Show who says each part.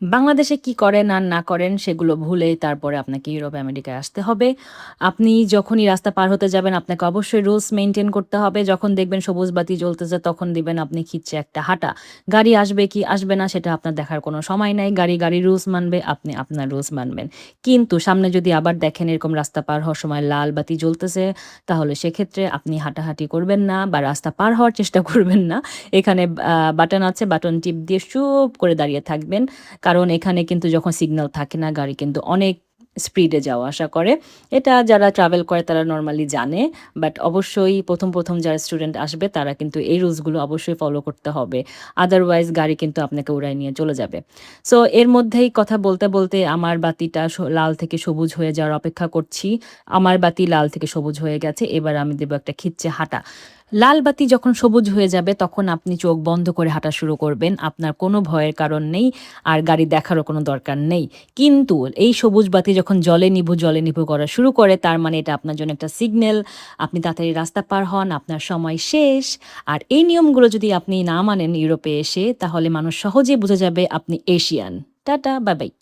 Speaker 1: বাংলাদেশে কি করেন আর না করেন সেগুলো ভুলে তারপরে আপনাকে ইউরোপ আমেরিকায় আসতে হবে। আপনি যখনই রাস্তা পার হতে যাবেন আপনাকে অবশ্যই রুলস মেইনটেইন করতে হবে। যখন দেখবেন সবুজ বাতি জ্বলতেছে তখন দিবেন আপনি খিচ্ছে একটা হাঁটা। গাড়ি আসবে কি আসবে না সেটা আপনার দেখার কোনো সময় নাই। গাড়ির রুলস মানবে, আপনি আপনার রুলস মানবেন। কিন্তু সামনে যদি আবার দেখেন এরকম রাস্তা পার হওয়ার সময় লাল বাতি জ্বলতেছে, তাহলে সেক্ষেত্রে আপনি হাঁটাহাঁটি করবেন না বা রাস্তা পার হওয়ার চেষ্টা করবেন না। এখানে বাটন আছে, বাটন টিপ দিয়ে চুপ করে দাঁড়িয়ে থাকবেন। কারণ এখানে কিন্তু যখন সিগন্যাল থাকে না গাড়ি কিন্তু অনেক স্পিডে যাওয়া আসা করে। এটা যারা ট্রাভেল করে তারা নরমালি জানে। বাট অবশ্যই ১ম যারা স্টুডেন্ট আসবে তারা কিন্তু এই রুলসগুলো অবশ্যই ফলো করতে হবে। আদারওয়াইজ গাড়ি কিন্তু আপনাকে উড়ায় নিয়ে চলে যাবে। সো এর মধ্যেই কথা বলতে আমার বাতিটা লাল থেকে সবুজ হয়ে যাওয়ার অপেক্ষা করছি। আমার বাতি লাল থেকে সবুজ হয়ে গেছে। এবার আমি দেব একটা খিচ্ছে হাঁটা। লাল বাতি যখন সবুজ হয়ে যাবে তখন আপনি চোখ বন্ধ করে হাঁটা শুরু করবেন। আপনার কোনো ভয়ের কারণ নেই। আর গাড়ি দেখারও কোনো দরকার নেই। কিন্তু এই সবুজ বাতি যখন জ্বলে নিভু করা শুরু করে তার মানে এটা আপনার জন্য একটা সিগন্যাল। আপনি তাড়াতাড়ি রাস্তা পার হন, আপনার সময় শেষ। আর এই নিয়মগুলো যদি আপনি না মানেন ইউরোপে এসে তাহলে মানুষ সহজেই বুঝে যাবে আপনি এশিয়ান। Tata, bye bye.